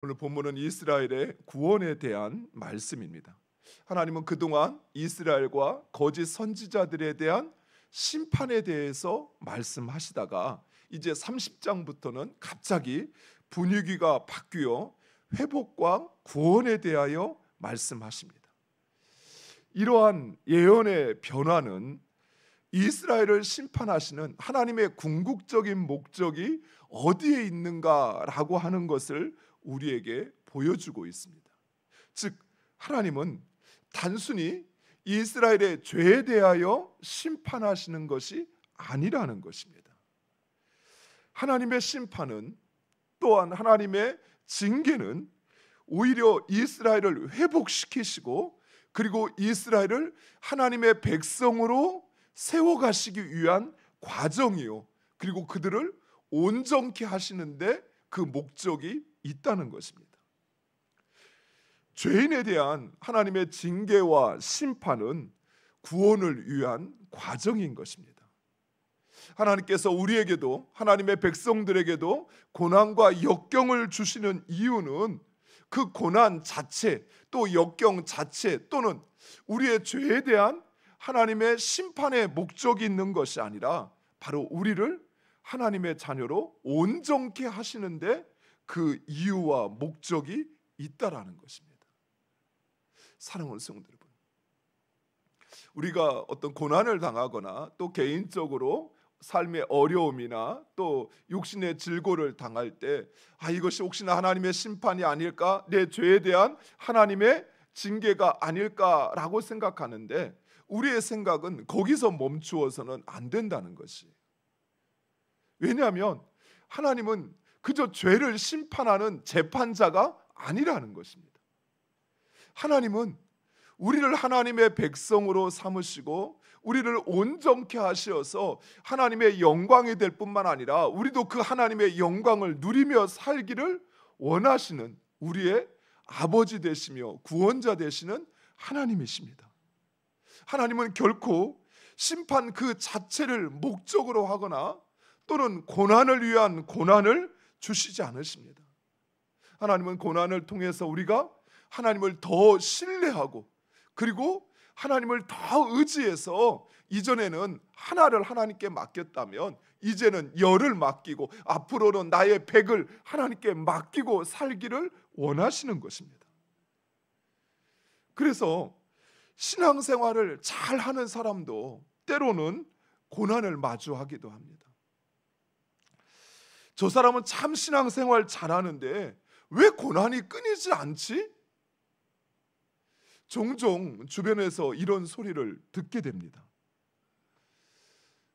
오늘 본문은 이스라엘의 구원에 대한 말씀입니다. 하나님은 그동안 이스라엘과 거짓 선지자들에 대한 심판에 대해서 말씀하시다가 이제 30장부터는 갑자기 분위기가 바뀌어 회복과 구원에 대하여 말씀하십니다. 이러한 예언의 변화는 이스라엘을 심판하시는 하나님의 궁극적인 목적이 어디에 있는가라고 하는 것을 우리에게 보여주고 있습니다. 즉 하나님은 단순히 이스라엘의 죄에 대하여 심판하시는 것이 아니라는 것입니다. 하나님의 심판은, 또한 하나님의 징계는 오히려 이스라엘을 회복시키시고 그리고 이스라엘을 하나님의 백성으로 세워가시기 위한 과정이요, 그리고 그들을 온전케 하시는데 그 목적이 있다는 것입니다. 죄인에 대한 하나님의 징계와 심판은 구원을 위한 과정인 것입니다. 하나님께서 우리에게도, 하나님의 백성들에게도 고난과 역경을 주시는 이유는 그 고난 자체, 또 역경 자체, 또는 우리의 죄에 대한 하나님의 심판의 목적이 있는 것이 아니라 바로 우리를 하나님의 자녀로 온전케 하시는데 그 이유와 목적이 있다라는 것입니다. 사랑하는 성도 여러분, 우리가 어떤 고난을 당하거나 또 개인적으로 삶의 어려움이나 또 육신의 질고를 당할 때 이것이 혹시나 하나님의 심판이 아닐까, 내 죄에 대한 하나님의 징계가 아닐까라고 생각하는데 우리의 생각은 거기서 멈추어서는 안 된다는 것이. 왜냐하면 하나님은 그저 죄를 심판하는 재판자가 아니라는 것입니다. 하나님은 우리를 하나님의 백성으로 삼으시고 우리를 온전케 하셔서 하나님의 영광이 될 뿐만 아니라 우리도 그 하나님의 영광을 누리며 살기를 원하시는 우리의 아버지 되시며 구원자 되시는 하나님이십니다. 하나님은 결코 심판 그 자체를 목적으로 하거나 또는 고난을 위한 고난을 주시지 않으십니다. 하나님은 고난을 통해서 우리가 하나님을 더 신뢰하고 그리고 하나님을 더 의지해서, 이전에는 하나를 하나님께 맡겼다면 이제는 열을 맡기고 앞으로는 나의 100을 하나님께 맡기고 살기를 원하시는 것입니다. 그래서 신앙생활을 잘하는 사람도 때로는 고난을 마주하기도 합니다. 저 사람은 참 신앙생활 잘하는데 왜 고난이 끊이지 않지? 종종 주변에서 이런 소리를 듣게 됩니다.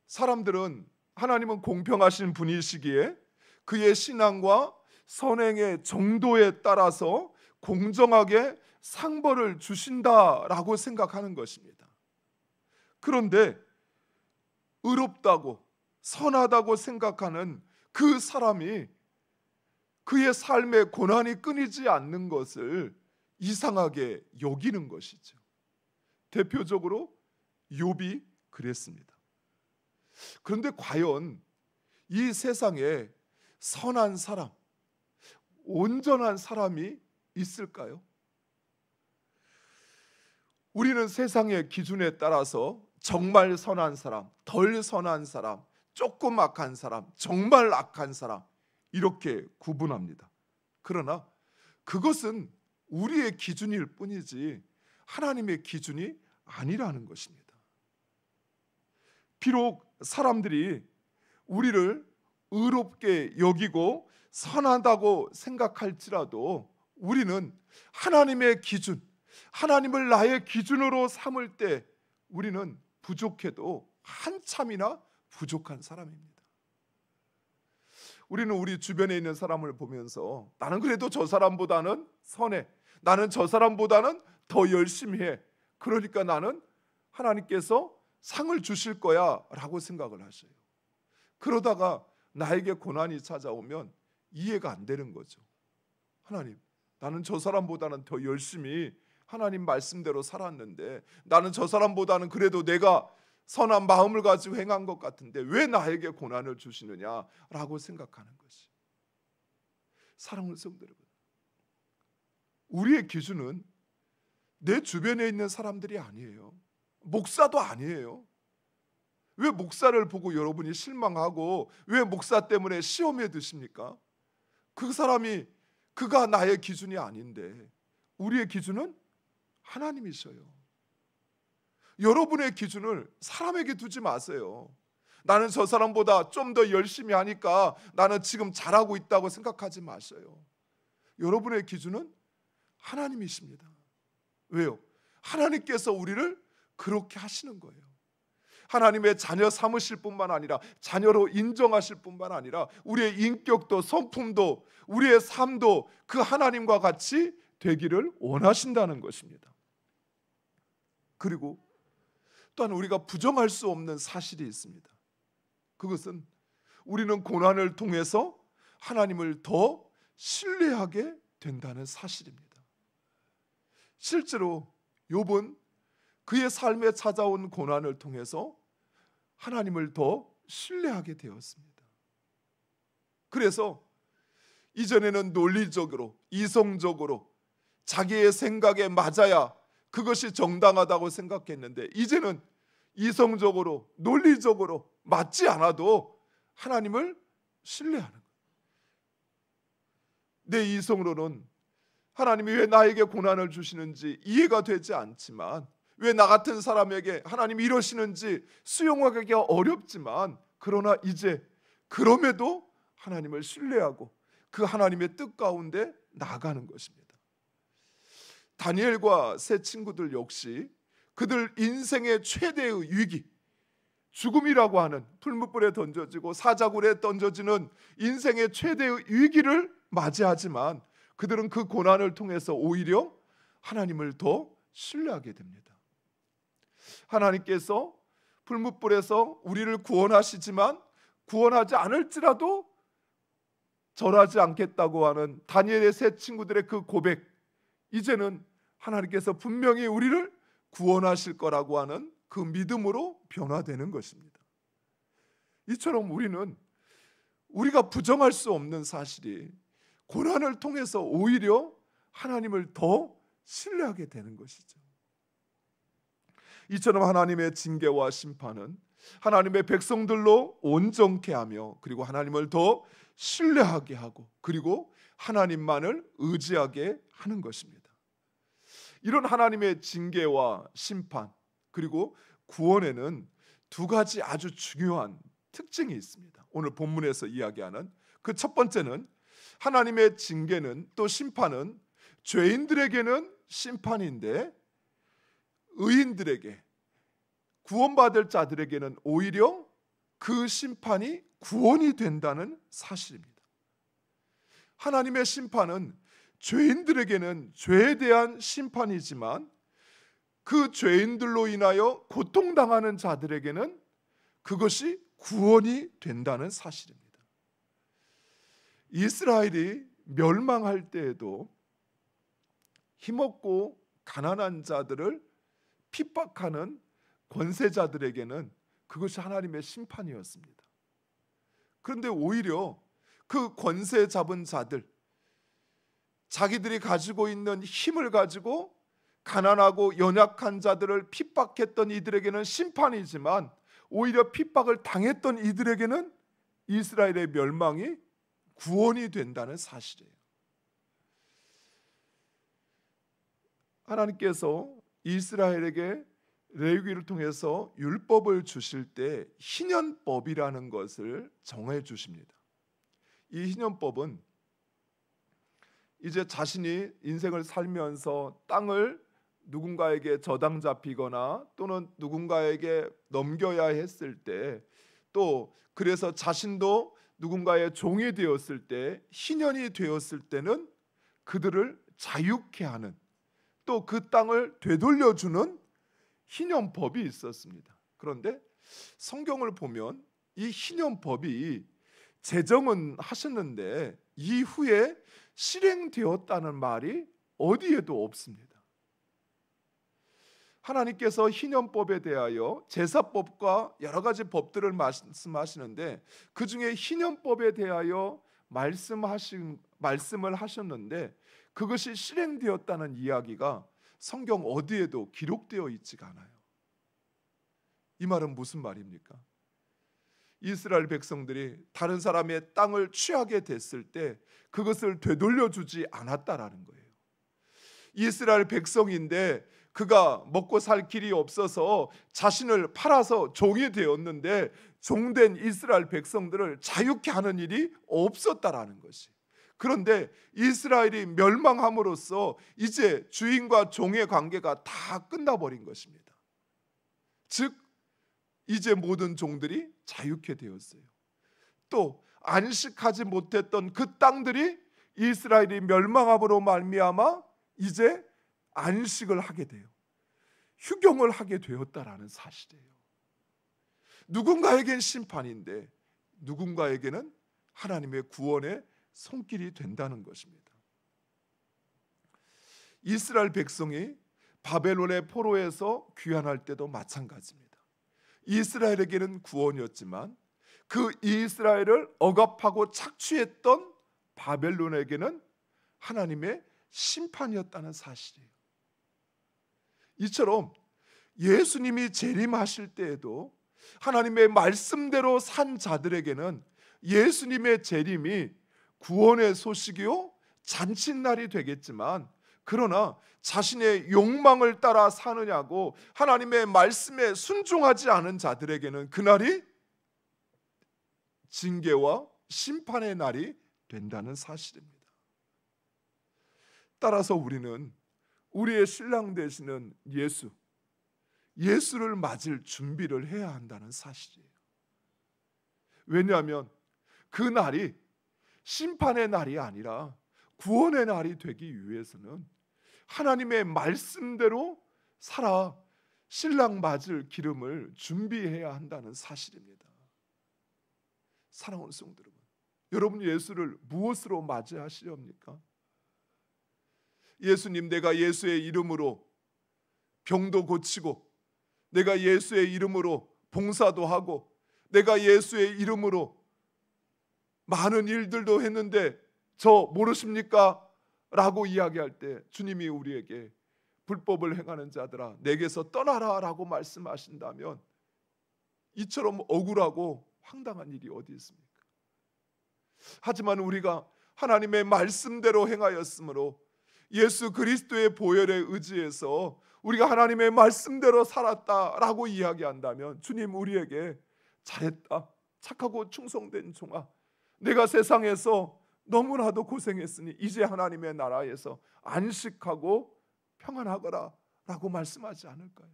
사람들은 하나님은 공평하신 분이시기에 그의 신앙과 선행의 정도에 따라서 공정하게 상벌을 주신다라고 생각하는 것입니다. 그런데 의롭다고 선하다고 생각하는 그 사람이 그의 삶의 고난이 끊이지 않는 것을 이상하게 여기는 것이죠. 대표적으로 욥이 그랬습니다. 그런데 과연 이 세상에 선한 사람, 온전한 사람이 있을까요? 우리는 세상의 기준에 따라서 정말 선한 사람, 덜 선한 사람, 조금 악한 사람, 정말 악한 사람, 이렇게 구분합니다. 그러나 그것은 우리의 기준일 뿐이지 하나님의 기준이 아니라는 것입니다. 비록 사람들이 우리를 의롭게 여기고 선하다고 생각할지라도 우리는 하나님의 기준, 하나님을 나의 기준으로 삼을 때 우리는 부족해도 한참이나 부족한 사람입니다. 우리는 우리 주변에 있는 사람을 보면서 나는 그래도 저 사람보다는 선해, 나는 저 사람보다는 더 열심히 해, 그러니까 나는 하나님께서 상을 주실 거야 라고 생각을 하셔요. 그러다가 나에게 고난이 찾아오면 이해가 안 되는 거죠. 하나님, 나는 저 사람보다는 더 열심히 하나님 말씀대로 살았는데, 나는 저 사람보다는 그래도 내가 선한 마음을 가지고 행한 것 같은데 왜 나에게 고난을 주시느냐라고 생각하는 것이. 사랑하는 성도 여러분, 우리의 기준은 내 주변에 있는 사람들이 아니에요. 목사도 아니에요. 왜 목사를 보고 여러분이 실망하고 왜 목사 때문에 시험에 드십니까? 그 사람이 그가 나의 기준이 아닌데 우리의 기준은 하나님이셔요. 여러분의 기준을 사람에게 두지 마세요. 나는 저 사람보다 좀 더 열심히 하니까 나는 지금 잘하고 있다고 생각하지 마세요. 여러분의 기준은 하나님이십니다. 왜요? 하나님께서 우리를 그렇게 하시는 거예요. 하나님의 자녀 삼으실 뿐만 아니라 자녀로 인정하실 뿐만 아니라 우리의 인격도 성품도 우리의 삶도 그 하나님과 같이 되기를 원하신다는 것입니다. 그리고 또한 우리가 부정할 수 없는 사실이 있습니다. 그것은 우리는 고난을 통해서 하나님을 더 신뢰하게 된다는 사실입니다. 실제로 욥은 그의 삶에 찾아온 고난을 통해서 하나님을 더 신뢰하게 되었습니다. 그래서 이전에는 논리적으로 이성적으로 자기의 생각에 맞아야 그것이 정당하다고 생각했는데 이제는 이성적으로 논리적으로 맞지 않아도 하나님을 신뢰하는 거예요. 내 이성으로는 하나님이 왜 나에게 고난을 주시는지 이해가 되지 않지만 왜 나 같은 사람에게 하나님이 이러시는지 수용하기가 어렵지만 그러나 이제 그럼에도 하나님을 신뢰하고 그 하나님의 뜻 가운데 나아가는 것입니다. 다니엘과 세 친구들 역시 그들 인생의 최대의 위기, 죽음이라고 하는 풀무불에 던져지고 사자굴에 던져지는 인생의 최대의 위기를 맞이하지만 그들은 그 고난을 통해서 오히려 하나님을 더 신뢰하게 됩니다. 하나님께서 풀무불에서 우리를 구원하시지만 구원하지 않을지라도 절하지 않겠다고 하는 다니엘의 세 친구들의 그 고백, 이제는 하나님께서 분명히 우리를 구원하실 거라고 하는 그 믿음으로 변화되는 것입니다. 이처럼 우리는 우리가 부정할 수 없는 사실이 고난을 통해서 오히려 하나님을 더 신뢰하게 되는 것이죠. 이처럼 하나님의 징계와 심판은 하나님의 백성들로 온전케 하며 그리고 하나님을 더 신뢰하게 하고 그리고 하나님만을 의지하게 하는 것입니다. 이런 하나님의 징계와 심판 그리고 구원에는 두 가지 아주 중요한 특징이 있습니다. 오늘 본문에서 이야기하는 그 첫 번째는 하나님의 징계는 또 심판은 죄인들에게는 심판인데 의인들에게 구원받을 자들에게는 오히려 그 심판이 구원이 된다는 사실입니다. 하나님의 심판은 죄인들에게는 죄에 대한 심판이지만 그 죄인들로 인하여 고통당하는 자들에게는 그것이 구원이 된다는 사실입니다. 이스라엘이 멸망할 때에도 힘없고 가난한 자들을 핍박하는 권세자들에게는 그것이 하나님의 심판이었습니다. 그런데 오히려 그 권세 잡은 자들, 자기들이 가지고 있는 힘을 가지고 가난하고 연약한 자들을 핍박했던 이들에게는 심판이지만 오히려 핍박을 당했던 이들에게는 이스라엘의 멸망이 구원이 된다는 사실이에요. 하나님께서 이스라엘에게 레위기를 통해서 율법을 주실 때 희년법이라는 것을 정해 주십니다. 이 희년법은 이제 자신이 인생을 살면서 땅을 누군가에게 저당 잡히거나 또는 누군가에게 넘겨야 했을 때 또 그래서 자신도 누군가의 종이 되었을 때 희년이 되었을 때는 그들을 자유케 하는 또 그 땅을 되돌려주는 희년법이 있었습니다. 그런데 성경을 보면 이 희년법이 제정은 하셨는데 이후에 실행되었다는 말이 어디에도 없습니다. 하나님께서 희년법에 대하여 제사법과 여러 가지 법들을 말씀하시는데 그 중에 희년법에 대하여 말씀을 하셨는데 그것이 실행되었다는 이야기가 성경 어디에도 기록되어 있지가 않아요. 이 말은 무슨 말입니까? 이스라엘 백성들이 다른 사람의 땅을 취하게 됐을 때 그것을 되돌려 주지 않았다라는 거예요. 이스라엘 백성인데 그가 먹고 살 길이 없어서 자신을 팔아서 종이 되었는데 종된 이스라엘 백성들을 자유케 하는 일이 없었다라는 것이. 그런데 이스라엘이 멸망함으로써 이제 주인과 종의 관계가 다 끝나버린 것입니다. 즉 이제 모든 종들이 자유케 되었어요. 또 안식하지 못했던 그 땅들이 이스라엘이 멸망함으로 말미암아 이제 안식을 하게 돼요. 휴경을 하게 되었다라는 사실이에요. 누군가에겐 심판인데 누군가에게는 하나님의 구원의 손길이 된다는 것입니다. 이스라엘 백성이 바벨론의 포로에서 귀환할 때도 마찬가지입니다. 이스라엘에게는 구원이었지만 그 이스라엘을 억압하고 착취했던 바벨론에게는 하나님의 심판이었다는 사실이에요. 이처럼 예수님이 재림하실 때에도 하나님의 말씀대로 산 자들에게는 예수님의 재림이 구원의 소식이요 잔칫날이 되겠지만, 그러나 자신의 욕망을 따라 사느냐고 하나님의 말씀에 순종하지 않은 자들에게는 그날이 징계와 심판의 날이 된다는 사실입니다. 따라서 우리는 우리의 신랑 되시는 예수를 맞을 준비를 해야 한다는 사실이에요. 왜냐하면 그 날이 심판의 날이 아니라 구원의 날이 되기 위해서는 하나님의 말씀대로 살아 신랑 맞을 기름을 준비해야 한다는 사실입니다. 사랑하는 성도 여러분, 예수를 무엇으로 맞이하시렵니까? 예수님, 내가 예수의 이름으로 병도 고치고, 내가 예수의 이름으로 봉사도 하고, 내가 예수의 이름으로 많은 일들도 했는데 저 모르십니까? 라고 이야기할 때 주님이 우리에게 불법을 행하는 자들아 내게서 떠나라 라고 말씀하신다면 이처럼 억울하고 황당한 일이 어디 있습니까? 하지만 우리가 하나님의 말씀대로 행하였으므로 예수 그리스도의 보혈에 의지해서 우리가 하나님의 말씀대로 살았다라고 이야기한다면 주님 우리에게 잘했다, 착하고 충성된 종아, 내가 세상에서 너무나도 고생했으니 이제 하나님의 나라에서 안식하고 평안하거라 라고 말씀하지 않을까요?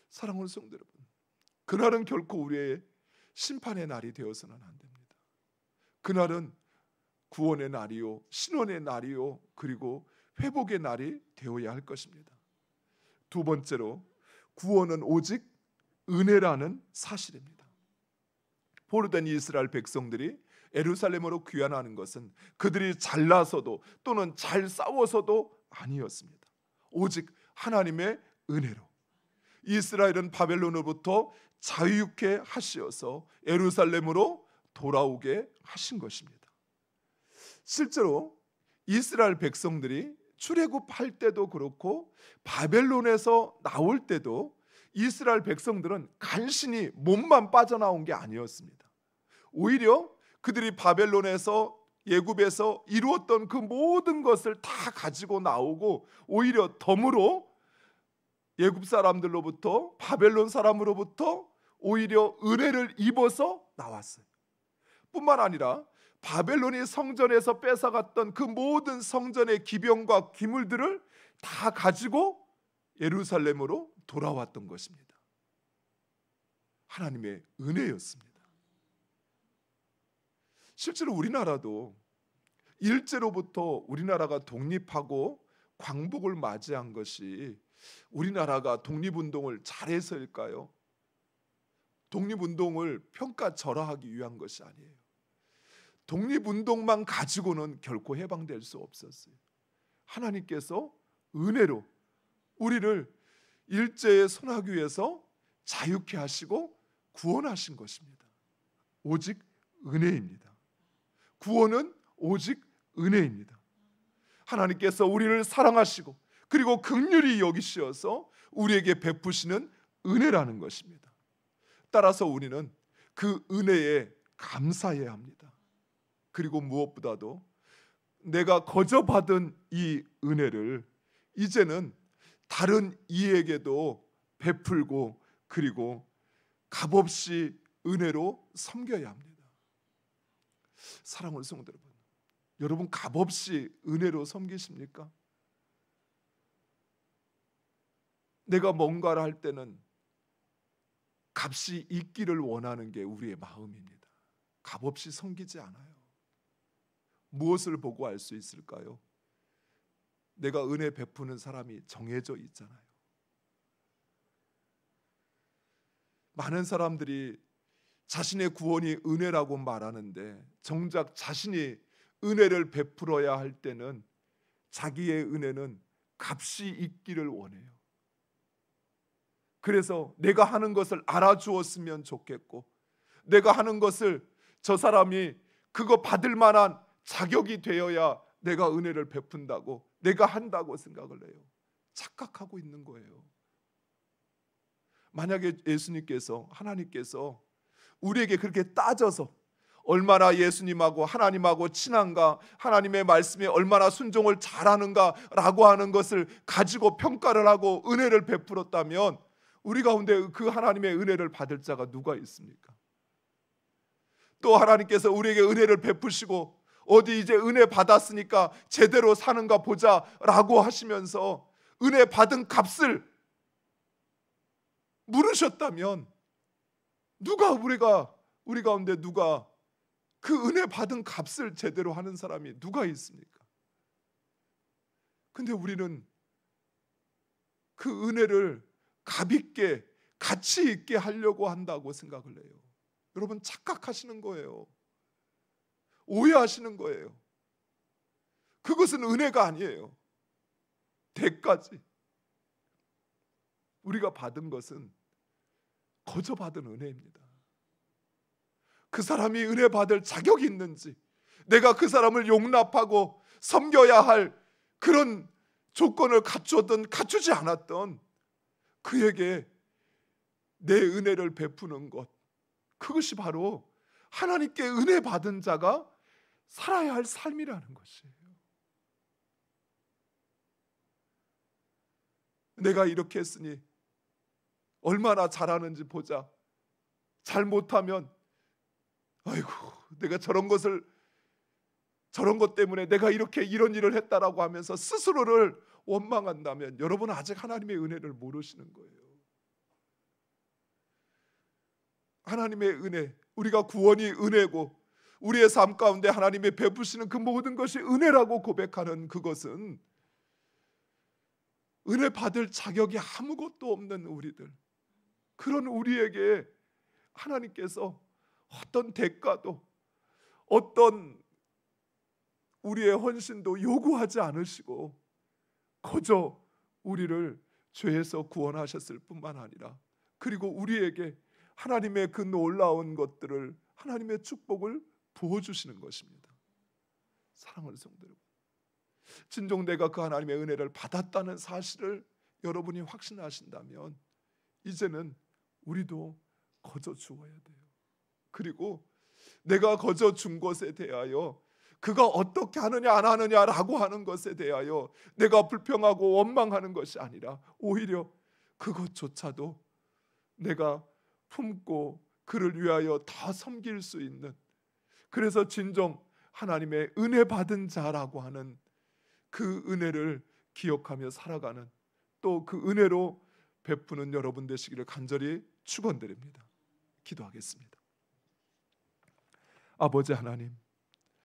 사랑하는 성도 여러분, 그날은 결코 우리의 심판의 날이 되어서는 안 됩니다. 그날은 구원의 날이요, 신원의 날이요, 그리고 회복의 날이 되어야 할 것입니다. 두 번째로, 구원은 오직 은혜라는 사실입니다. 포로된 이스라엘 백성들이 예루살렘으로 귀환하는 것은 그들이 잘나서도 또는 잘 싸워서도 아니었습니다. 오직 하나님의 은혜로 이스라엘은 바벨론으로부터 자유케 하시어서 예루살렘으로 돌아오게 하신 것입니다. 실제로 이스라엘 백성들이 출애굽할 때도 그렇고 바벨론에서 나올 때도 이스라엘 백성들은 간신히 몸만 빠져나온 게 아니었습니다. 오히려 그들이 바벨론에서 예굽에서 이루었던 그 모든 것을 다 가지고 나오고 오히려 덤으로 예굽 사람들로부터 바벨론 사람으로부터 오히려 은혜를 입어서 나왔어요. 뿐만 아니라 바벨론이 성전에서 뺏어갔던 그 모든 성전의 기병과 기물들을 다 가지고 예루살렘으로 돌아왔던 것입니다. 하나님의 은혜였습니다. 실제로 우리나라도 일제로부터 우리나라가 독립하고 광복을 맞이한 것이 우리나라가 독립운동을 잘해서일까요? 독립운동을 평가절하하기 위한 것이 아니에요. 독립운동만 가지고는 결코 해방될 수 없었어요. 하나님께서 은혜로 우리를 일제의 손아귀에서 자유케 하시고 구원하신 것입니다. 오직 은혜입니다. 구원은 오직 은혜입니다. 하나님께서 우리를 사랑하시고 그리고 긍휼히 여기시어서 우리에게 베푸시는 은혜라는 것입니다. 따라서 우리는 그 은혜에 감사해야 합니다. 그리고 무엇보다도 내가 거저 받은 이 은혜를 이제는 다른 이에게도 베풀고 그리고 값없이 은혜로 섬겨야 합니다. 사랑하는 성도 여러분 값없이 은혜로 섬기십니까? 내가 뭔가를 할 때는 값이 있기를 원하는 게 우리의 마음입니다. 값없이 섬기지 않아요. 무엇을 보고 알 수 있을까요? 내가 은혜 베푸는 사람이 정해져 있잖아요. 많은 사람들이 자신의 구원이 은혜라고 말하는데 정작 자신이 은혜를 베풀어야 할 때는 자기의 은혜는 값이 있기를 원해요. 그래서 내가 하는 것을 알아주었으면 좋겠고 내가 하는 것을 저 사람이 그거 받을 만한 자격이 되어야 내가 은혜를 베푼다고 내가 한다고 생각을 해요. 착각하고 있는 거예요. 만약에 예수님께서 하나님께서 우리에게 그렇게 따져서 얼마나 예수님하고 하나님하고 친한가 하나님의 말씀에 얼마나 순종을 잘하는가라고 하는 것을 가지고 평가를 하고 은혜를 베풀었다면 우리 가운데 그 하나님의 은혜를 받을 자가 누가 있습니까? 또 하나님께서 우리에게 은혜를 베푸시고 어디 이제 은혜 받았으니까 제대로 사는가 보자라고 하시면서 은혜 받은 값을 물으셨다면 우리 가운데 누가 그 은혜 받은 값을 제대로 하는 사람이 누가 있습니까? 근데 우리는 그 은혜를 값 있게 가치 있게 하려고 한다고 생각을 해요. 여러분 착각하시는 거예요. 오해하시는 거예요. 그것은 은혜가 아니에요. 대가지. 우리가 받은 것은 거저 받은 은혜입니다. 그 사람이 은혜 받을 자격이 있는지 내가 그 사람을 용납하고 섬겨야 할 그런 조건을 갖추었던 갖추지 않았던 그에게 내 은혜를 베푸는 것, 그것이 바로 하나님께 은혜 받은 자가 살아야 할 삶이라는 것이에요. 내가 이렇게 했으니 얼마나 잘하는지 보자. 잘못하면 아이고 내가 저런 것 때문에 내가 이렇게 이런 일을 했다라고 하면서 스스로를 원망한다면 여러분은 아직 하나님의 은혜를 모르시는 거예요. 하나님의 은혜, 우리가 구원이 은혜고 우리의 삶 가운데 하나님이 베푸시는 그 모든 것이 은혜라고 고백하는 그것은 은혜 받을 자격이 아무것도 없는 우리들, 그런 우리에게 하나님께서 어떤 대가도 어떤 우리의 헌신도 요구하지 않으시고 거저 우리를 죄에서 구원하셨을 뿐만 아니라 그리고 우리에게 하나님의 그 놀라운 것들을 하나님의 축복을 부어주시는 것입니다. 사랑하는 성도 여러분, 진정 내가 그 하나님의 은혜를 받았다는 사실을 여러분이 확신하신다면 이제는 우리도 거저 주어야 돼요. 그리고 내가 거저 준 것에 대하여 그가 어떻게 하느냐 안 하느냐라고 하는 것에 대하여 내가 불평하고 원망하는 것이 아니라 오히려 그것조차도 내가 품고 그를 위하여 다 섬길 수 있는, 그래서 진정 하나님의 은혜 받은 자라고 하는 그 은혜를 기억하며 살아가는, 또 그 은혜로 베푸는 여러분 되시기를 간절히 축원드립니다. 기도하겠습니다. 아버지 하나님,